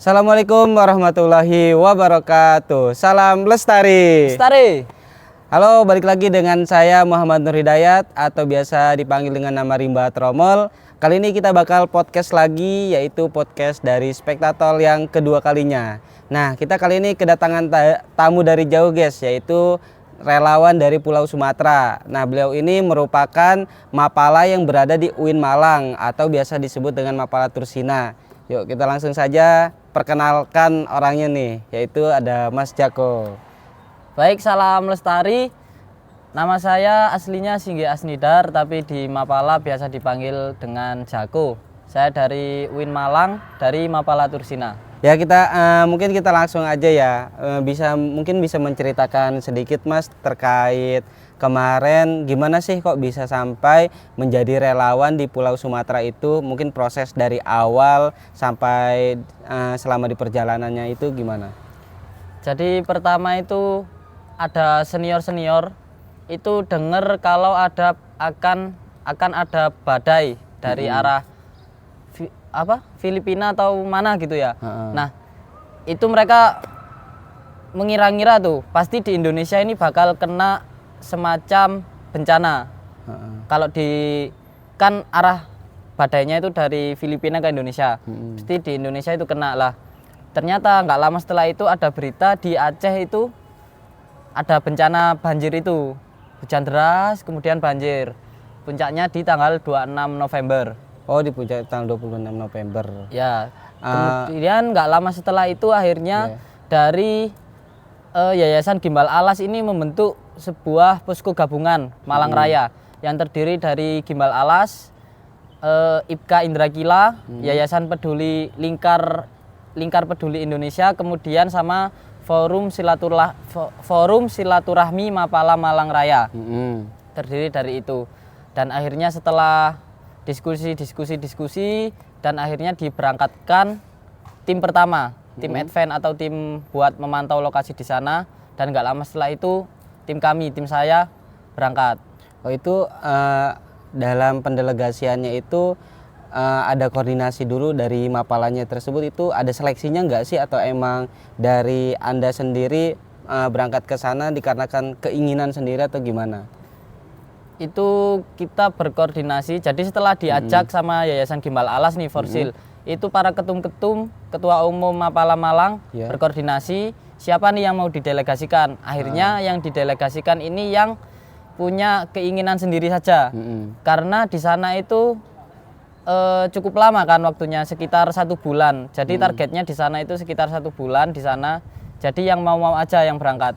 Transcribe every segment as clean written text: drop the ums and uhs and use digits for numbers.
Assalamualaikum warahmatullahi wabarakatuh. Salam lestari. Lestari. Halo, balik lagi dengan saya Muhammad Nur Hidayat atau biasa dipanggil dengan nama Rimba Tromol. Kali ini kita bakal podcast lagi, yaitu podcast dari Spektator yang kedua kalinya. Nah, kita kali ini kedatangan tamu dari jauh guys, yaitu relawan dari Pulau Sumatera. Nah, beliau ini merupakan Mapala yang berada di UIN Malang atau biasa disebut dengan Mapala Tursina. Yuk kita langsung saja perkenalkan orangnya nih, yaitu ada Mas Jako. Baik, salam lestari. Nama saya aslinya Singgi Asnidar, tapi di Mapala biasa dipanggil dengan Jako. Saya dari UIN Malang, dari Mapala Tursina. Ya mungkin kita langsung aja ya, mungkin bisa menceritakan sedikit Mas terkait kemarin gimana sih kok bisa sampai menjadi relawan di Pulau Sumatera itu, mungkin proses dari awal sampai selama di perjalanannya itu gimana? Jadi pertama itu ada senior itu dengar kalau akan ada badai dari arah Filipina atau mana gitu ya. Nah, itu mereka mengira-ngira tuh pasti di Indonesia ini bakal kena semacam bencana. Kalau kan arah badainya itu dari Filipina ke Indonesia, pasti di Indonesia itu kena lah. Ternyata nggak lama setelah itu ada berita di Aceh itu ada bencana banjir itu, hujan deras kemudian banjir. Puncaknya di tanggal 26 November. Oh, di puncak tanggal 26 November. Ya, kemudian nggak lama setelah itu akhirnya dari Yayasan Gimbal Alas ini membentuk sebuah posko gabungan Malang Raya yang terdiri dari Gimbal Alas, IPKA Indrakila, Yayasan Peduli Lingkar Peduli Indonesia, kemudian sama Forum Silaturahmi Mapala Malang Raya. Terdiri dari itu. Dan akhirnya setelah diskusi dan akhirnya diberangkatkan tim pertama, tim advance atau tim buat memantau lokasi di sana, dan nggak lama setelah itu tim saya berangkat. Oh, itu dalam pendelegasiannya itu ada koordinasi dulu dari Mapalanya tersebut, itu ada seleksinya nggak sih, atau emang dari Anda sendiri berangkat ke sana dikarenakan keinginan sendiri atau gimana? Itu kita berkoordinasi, jadi setelah diajak sama Yayasan Gimbal Alas nih Forsil, itu para ketum-ketum, ketua umum Mapala Malang berkoordinasi siapa nih yang mau didelegasikan. Akhirnya yang didelegasikan ini yang punya keinginan sendiri saja, karena di sana itu cukup lama kan waktunya, sekitar 1 bulan. Jadi targetnya di sana itu sekitar 1 bulan di sana. Jadi yang mau aja yang berangkat.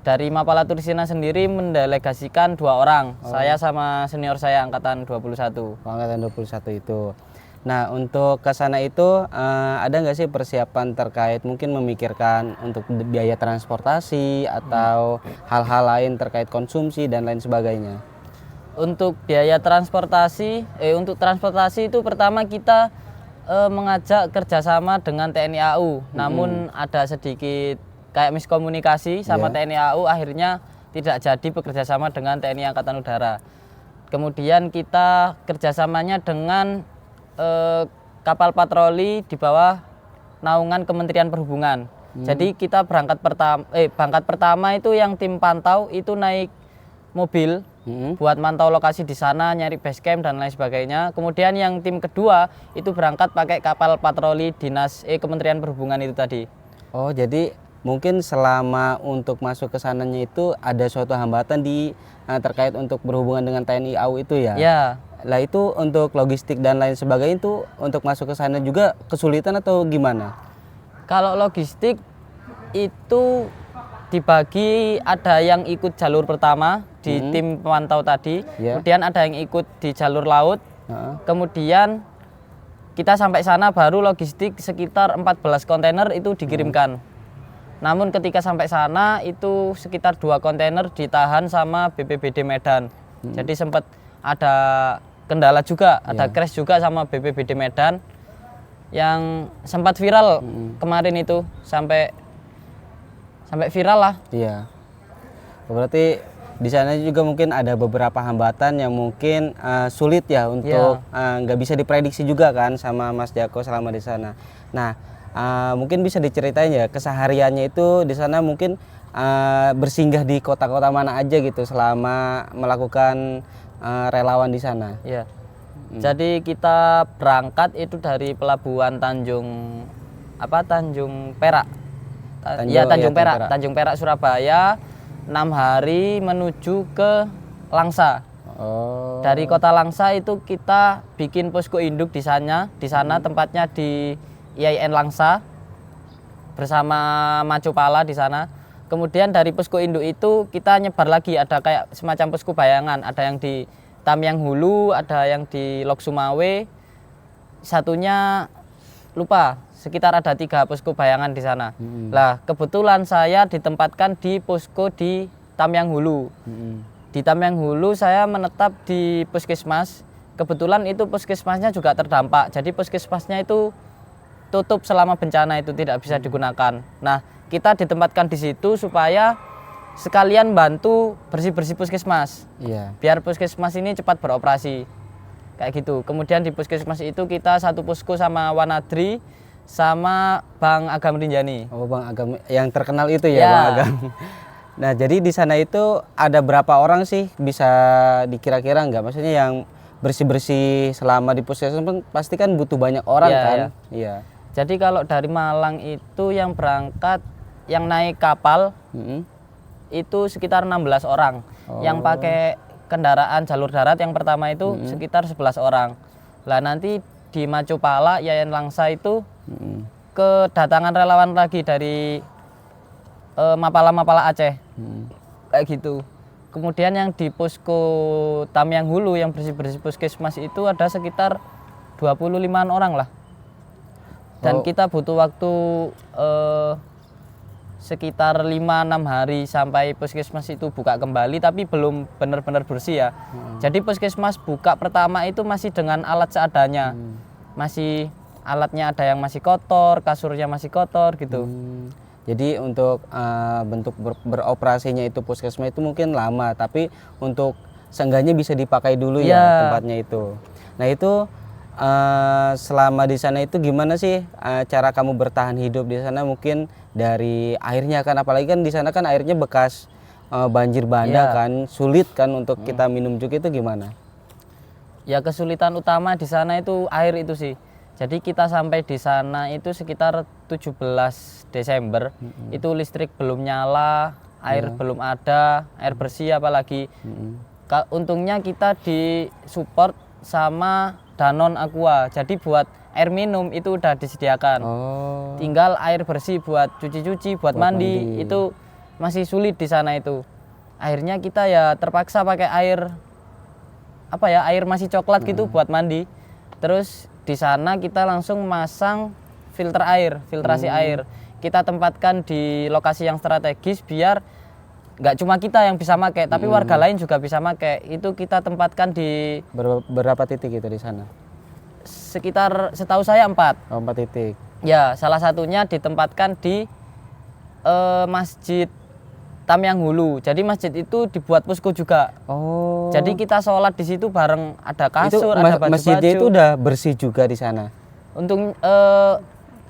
Dari Mapala Tursina sendiri mendelegasikan 2 orang, saya sama senior saya angkatan 21. Angkatan 21 itu. Nah, untuk ke sana itu ada nggak sih persiapan terkait mungkin memikirkan untuk biaya transportasi atau hal-hal lain terkait konsumsi dan lain sebagainya? Untuk biaya transportasi, untuk transportasi itu pertama kita mengajak kerjasama dengan TNI AU, namun ada sedikit kayak miskomunikasi sama TNI AU, akhirnya tidak jadi bekerja sama dengan TNI Angkatan Udara. Kemudian kita kerjasamanya dengan kapal patroli di bawah naungan Kementerian Perhubungan. Jadi kita berangkat pertama itu yang tim pantau itu naik mobil buat mantau lokasi di sana, nyari base camp dan lain sebagainya. Kemudian yang tim kedua itu berangkat pakai kapal patroli Kementerian Perhubungan itu tadi. Oh, jadi mungkin selama untuk masuk ke sananya itu ada suatu hambatan terkait untuk berhubungan dengan TNI AU itu ya? Ya. Lah, itu untuk logistik dan lain sebagainya itu untuk masuk ke sana juga kesulitan atau gimana? Kalau logistik itu dibagi, ada yang ikut jalur pertama di tim pemantau tadi, kemudian ada yang ikut di jalur laut, kemudian kita sampai sana baru logistik sekitar 14 kontainer itu dikirimkan. Namun ketika sampai sana itu sekitar 2 kontainer ditahan sama BPBD Medan. Jadi sempat ada kendala juga, ada crash juga sama BPBD Medan yang sempat viral kemarin itu, sampai viral lah. Iya. Berarti di sana juga mungkin ada beberapa hambatan yang mungkin sulit ya untuk nggak bisa diprediksi juga kan sama Mas Jako selama di sana. Nah, mungkin bisa diceritain ya kesehariannya itu di sana mungkin bersinggah di kota-kota mana aja gitu selama melakukan relawan di sana. Ya. Jadi kita berangkat itu dari pelabuhan Tanjung Perak. Tanjung Perak. Tanjung Perak Surabaya 6 hari menuju ke Langsa. Oh. Dari kota Langsa itu kita bikin posko induk di sana. Di sana tempatnya di IAIN Langsa bersama Macupala di sana. Kemudian dari posko induk itu kita nyebar lagi, ada kayak semacam posko bayangan, ada yang di Tamyang Hulu, ada yang di Lok Sumawe, satunya lupa, sekitar ada 3 posko bayangan di sana. Lah kebetulan saya ditempatkan di posko di Tamyang Hulu. Di Tamyang Hulu saya menetap di puskesmas. Kebetulan itu puskesmasnya juga terdampak, jadi puskesmasnya itu tutup selama bencana itu tidak bisa digunakan. Nah kita ditempatkan di situ supaya sekalian bantu bersih-bersih puskesmas. Iya. Biar puskesmas ini cepat beroperasi. Kayak gitu. Kemudian di puskesmas itu kita satu posko sama Wanadri sama Bang Agam Rinjani. Oh, Bang Agam yang terkenal itu ya, Ya. Bang Agam. Nah, jadi di sana itu ada berapa orang sih bisa dikira-kira nggak? Maksudnya yang bersih-bersih selama di puskesmas pasti kan butuh banyak orang Iya, kan? iya. Iya. Jadi kalau dari Malang itu yang berangkat, yang naik kapal itu sekitar 16 orang. Yang pakai kendaraan jalur darat yang pertama itu sekitar 11 orang. Lah nanti di Macupala, Yayan Langsa itu kedatangan relawan lagi dari Mapala Aceh. Kayak gitu. Kemudian yang di posko Tamyang Hulu yang bersih-bersih puskesmas itu ada sekitar 25-an orang lah. Dan kita butuh waktu sekitar 5-6 hari sampai puskesmas itu buka kembali, tapi belum benar-benar bersih ya. Jadi puskesmas buka pertama itu masih dengan alat seadanya. Masih alatnya ada yang masih kotor, kasurnya masih kotor gitu. Jadi untuk bentuk beroperasinya itu puskesmas itu mungkin lama, tapi untuk seenggaknya bisa dipakai dulu ya tempatnya itu. Nah itu selama di sana itu gimana sih cara kamu bertahan hidup di sana, mungkin dari airnya kan, apalagi kan di sana kan airnya bekas banjir bandang kan, sulit kan untuk kita minum juga, itu gimana? Ya kesulitan utama di sana itu air itu sih. Jadi kita sampai di sana itu sekitar 17 Desember, itu listrik belum nyala, air belum ada, air bersih apalagi. Untungnya kita disupport sama Danon Aqua, jadi buat air minum itu udah disediakan. Tinggal air bersih buat cuci-cuci, buat mandi itu masih sulit di sana itu. Akhirnya kita ya terpaksa pakai air air masih coklat gitu buat mandi. Terus di sana kita langsung masang filtrasi air. Kita tempatkan di lokasi yang strategis biar nggak cuma kita yang bisa pakai, tapi warga lain juga bisa pakai. Itu kita tempatkan di berapa titik itu di sana? Sekitar setahu saya 4. 4 titik. Ya, salah satunya ditempatkan di Masjid Tamyang Hulu. Jadi masjid itu dibuat posko juga. Jadi kita sholat di situ bareng, ada kasur, ada baju-baju. Masjidnya itu udah bersih juga di sana.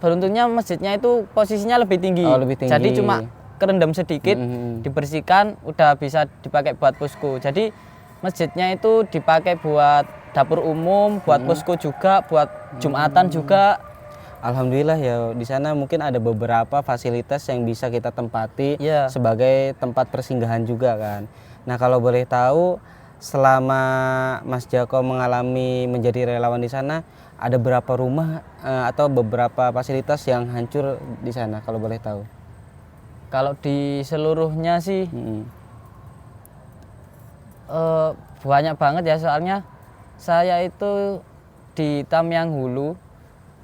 Beruntungnya masjidnya itu posisinya lebih tinggi. Lebih tinggi. Jadi cuma kerendam sedikit, dibersihkan, udah bisa dipakai buat posko. Jadi masjidnya itu dipakai buat dapur umum, buat posko juga, buat Jumatan juga. Alhamdulillah ya, di sana mungkin ada beberapa fasilitas yang bisa kita tempati sebagai tempat persinggahan juga kan. Nah kalau boleh tahu, selama Mas Jako mengalami menjadi relawan di sana, ada berapa rumah atau beberapa fasilitas yang hancur di sana kalau boleh tahu? Kalau di seluruhnya sih banyak banget ya, soalnya saya itu di Tamyang Hulu,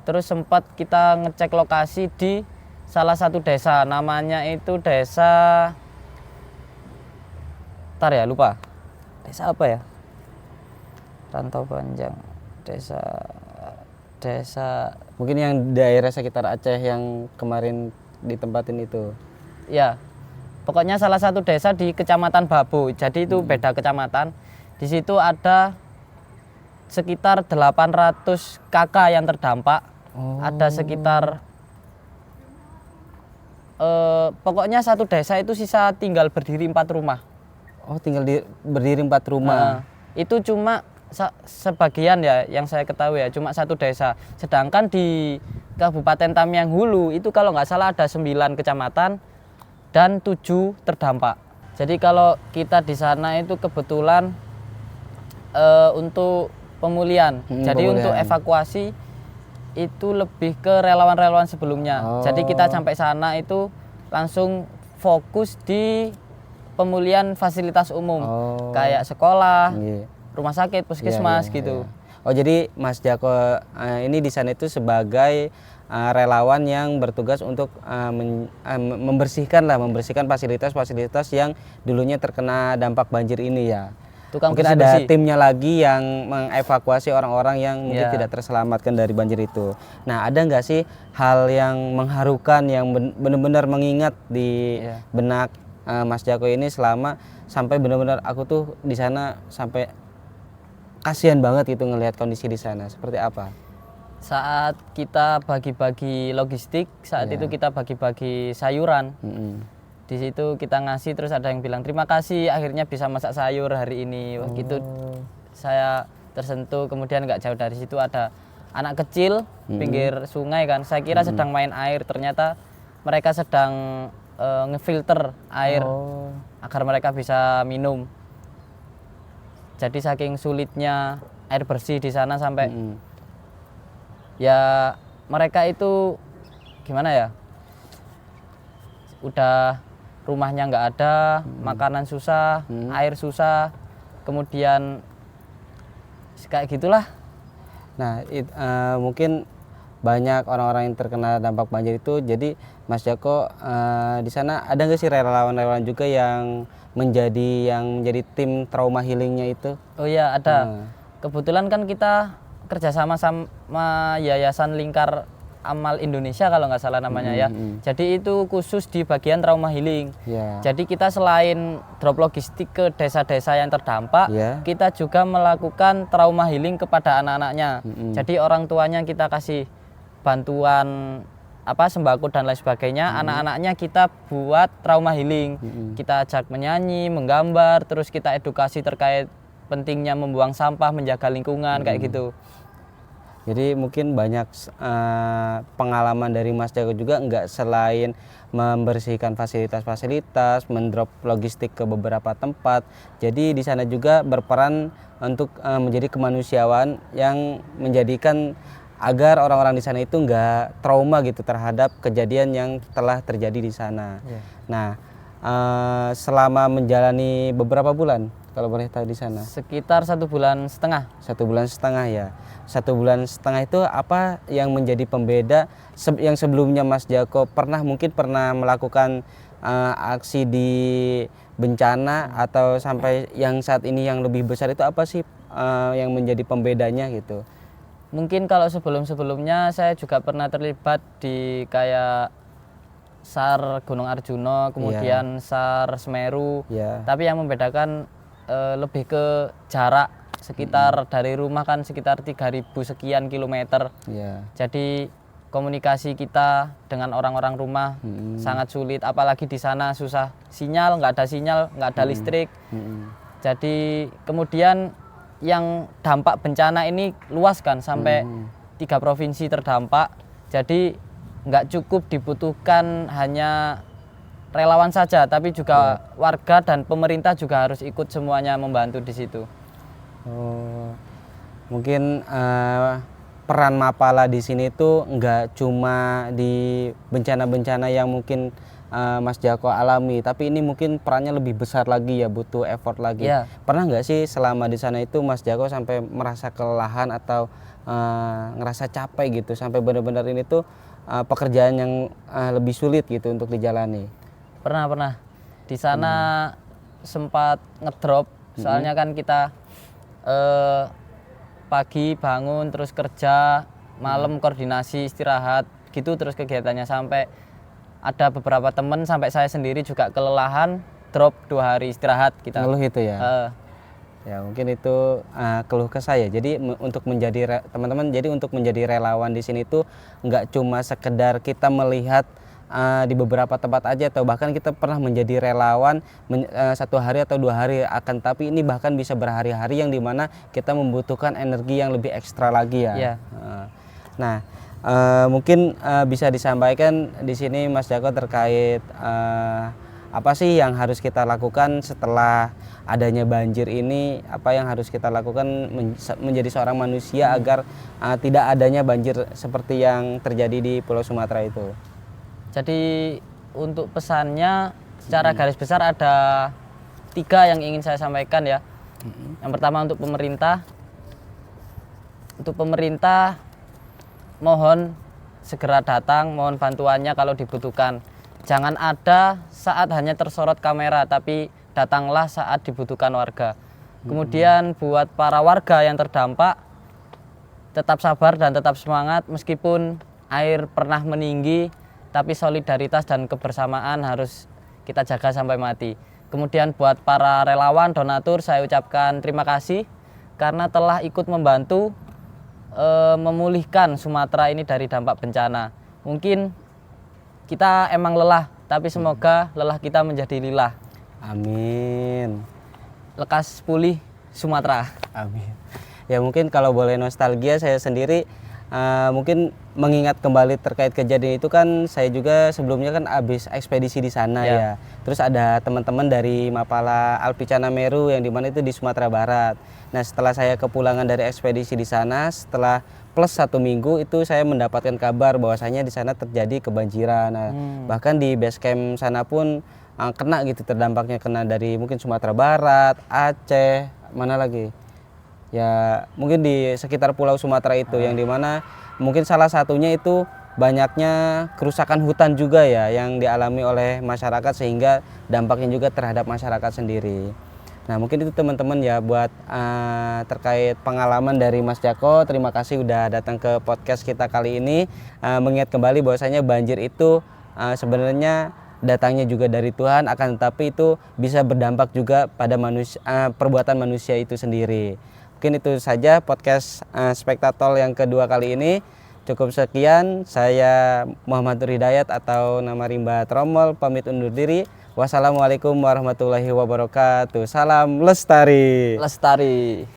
terus sempat kita ngecek lokasi di salah satu desa, namanya itu desa, lupa, desa apa ya? Rantau Panjang, desa mungkin yang daerah sekitar Aceh yang kemarin ditempatin itu. Ya, Pokoknya salah satu desa di Kecamatan Babo. Jadi itu beda kecamatan. Di situ ada sekitar 800 kakak yang terdampak. Ada sekitar pokoknya satu desa itu sisa tinggal berdiri 4 rumah. Oh, tinggal berdiri 4 rumah. Itu cuma sebagian ya yang saya ketahui ya, cuma satu desa. Sedangkan di Kabupaten Tamiang Hulu itu kalau nggak salah ada 9 kecamatan dan 7 terdampak. Jadi kalau kita di sana itu kebetulan untuk pemulihan. Jadi pemulihan. untuk evakuasi itu lebih ke relawan-relawan sebelumnya. Jadi kita sampai sana itu langsung fokus di pemulihan fasilitas umum. Kayak sekolah, rumah sakit, puskesmas gitu. Oh, jadi Mas Jako ini di sana itu sebagai relawan yang bertugas untuk membersihkan fasilitas-fasilitas yang dulunya terkena dampak banjir ini ya. Mungkin ada timnya lagi yang mengevakuasi orang-orang yang mungkin tidak terselamatkan dari banjir itu. Nah, ada nggak sih hal yang mengharukan yang benar-benar mengingat di benak Mas Jako ini selama sampai benar-benar aku tuh di sana sampai kasihan banget gitu ngelihat kondisi di sana? Seperti apa? Saat kita bagi-bagi logistik, saat itu kita bagi-bagi sayuran. Di situ kita ngasih, terus ada yang bilang terima kasih akhirnya bisa masak sayur hari ini. Wah, gitu saya tersentuh. Kemudian nggak jauh dari situ ada anak kecil pinggir sungai kan, saya kira sedang main air, ternyata mereka sedang ngefilter air agar mereka bisa minum. Jadi saking sulitnya air bersih di sana sampai ya mereka itu gimana ya, udah rumahnya nggak ada, makanan susah, air susah, kemudian kayak gitulah. Nah, mungkin banyak orang-orang yang terkena dampak banjir itu. Jadi Mas Jako di sana ada nggak sih relawan-relawan juga yang menjadi tim trauma healingnya itu? Oh iya ada. Kebetulan kan kita kerjasama sama Yayasan Lingkar Amal Indonesia kalau nggak salah namanya ya. Jadi itu khusus di bagian trauma healing. Jadi kita selain drop logistik ke desa-desa yang terdampak, kita juga melakukan trauma healing kepada anak-anaknya. Jadi orang tuanya kita kasih bantuan sembako dan lain sebagainya. Anak-anaknya kita buat trauma healing. Kita ajak menyanyi, menggambar, terus kita edukasi terkait pentingnya membuang sampah, menjaga lingkungan kayak gitu. Jadi mungkin banyak pengalaman dari Mas Jako juga, nggak selain membersihkan fasilitas-fasilitas, mendrop logistik ke beberapa tempat. Jadi di sana juga berperan untuk menjadi kemanusiaan yang menjadikan agar orang-orang di sana itu nggak trauma gitu terhadap kejadian yang telah terjadi di sana. Nah, selama menjalani beberapa bulan, kalau boleh tahu di sana? Sekitar 1,5 bulan. 1,5 bulan ya. 1,5 bulan itu apa yang menjadi pembeda yang sebelumnya Mas Jako mungkin pernah melakukan aksi di bencana atau sampai yang saat ini yang lebih besar itu apa sih yang menjadi pembedanya gitu? Mungkin kalau sebelum-sebelumnya saya juga pernah terlibat di kayak SAR Gunung Arjuna, kemudian SAR Semeru. Tapi yang membedakan lebih ke jarak, sekitar dari rumah kan sekitar 3.000 sekian kilometer. Jadi komunikasi kita dengan orang-orang rumah sangat sulit, apalagi di sana susah sinyal, nggak ada listrik. Jadi kemudian yang dampak bencana ini luas kan, sampai 3 provinsi terdampak. Jadi nggak cukup dibutuhkan hanya relawan saja, tapi juga warga dan pemerintah juga harus ikut semuanya membantu di situ. Mungkin peran Mapala di sini tuh nggak cuma di bencana-bencana yang mungkin Mas Jako alami, tapi ini mungkin perannya lebih besar lagi ya, butuh effort lagi. Pernah nggak sih selama di sana itu Mas Jako sampai merasa kelelahan atau ngerasa capek gitu, sampai benar-benar ini tuh pekerjaan yang lebih sulit gitu untuk dijalani? Pernah. Di sana sempat ngedrop, soalnya kan kita pagi bangun terus kerja, malam koordinasi istirahat gitu terus kegiatannya, sampai ada beberapa teman sampai saya sendiri juga kelelahan, drop 2 hari istirahat kita. Ngeluh itu ya. Ya mungkin itu keluh kesah ya. Jadi untuk menjadi teman-teman, jadi untuk menjadi relawan di sini tuh nggak cuma sekedar kita melihat di beberapa tempat aja, atau bahkan kita pernah menjadi relawan 1 hari atau 2 hari, akan tapi ini bahkan bisa berhari-hari yang dimana kita membutuhkan energi yang lebih ekstra lagi ya. Iya. Nah mungkin bisa disampaikan di sini Mas Jako terkait apa sih yang harus kita lakukan setelah adanya banjir ini, apa yang harus kita lakukan menjadi seorang manusia agar tidak adanya banjir seperti yang terjadi di Pulau Sumatera itu. Jadi untuk pesannya secara garis besar ada 3 yang ingin saya sampaikan ya. Yang pertama untuk pemerintah. Untuk pemerintah mohon segera datang, mohon bantuannya kalau dibutuhkan. Jangan ada saat hanya tersorot kamera, tapi datanglah saat dibutuhkan warga. Kemudian buat para warga yang terdampak, tetap sabar dan tetap semangat meskipun air pernah meninggi, tapi solidaritas dan kebersamaan harus kita jaga sampai mati. Kemudian buat para relawan, donatur, saya ucapkan terima kasih karena telah ikut membantu memulihkan Sumatera ini dari dampak bencana. Mungkin kita emang lelah, tapi semoga lelah kita menjadi lilah. Amin. Lekas pulih Sumatera. Amin. Ya mungkin kalau boleh nostalgia, saya sendiri mungkin mengingat kembali terkait kejadian itu kan, saya juga sebelumnya kan habis ekspedisi di sana ya. Terus ada teman-teman dari Mapala Alpicana Meru yang dimana itu di Sumatera Barat. Nah setelah saya kepulangan dari ekspedisi di sana, setelah plus 1 minggu itu saya mendapatkan kabar bahwasanya di sana terjadi kebanjiran. Nah, bahkan di base camp sana pun kena gitu, terdampaknya kena dari mungkin Sumatera Barat, Aceh, mana lagi? Ya mungkin di sekitar Pulau Sumatera itu yang dimana mungkin salah satunya itu banyaknya kerusakan hutan juga ya yang dialami oleh masyarakat, sehingga dampaknya juga terhadap masyarakat sendiri. Nah mungkin itu teman-teman ya buat terkait pengalaman dari Mas Jako. Terima kasih udah datang ke podcast kita kali ini, mengingat kembali bahwasanya banjir itu sebenarnya datangnya juga dari Tuhan, akan tetapi itu bisa berdampak juga pada perbuatan manusia itu sendiri. Mungkin itu saja podcast Spektator yang kedua kali ini. Cukup sekian, saya Muhammad Nur Hidayat atau nama Rimba Tromol pamit undur diri. Wassalamualaikum warahmatullahi wabarakatuh. Salam lestari. Lestari.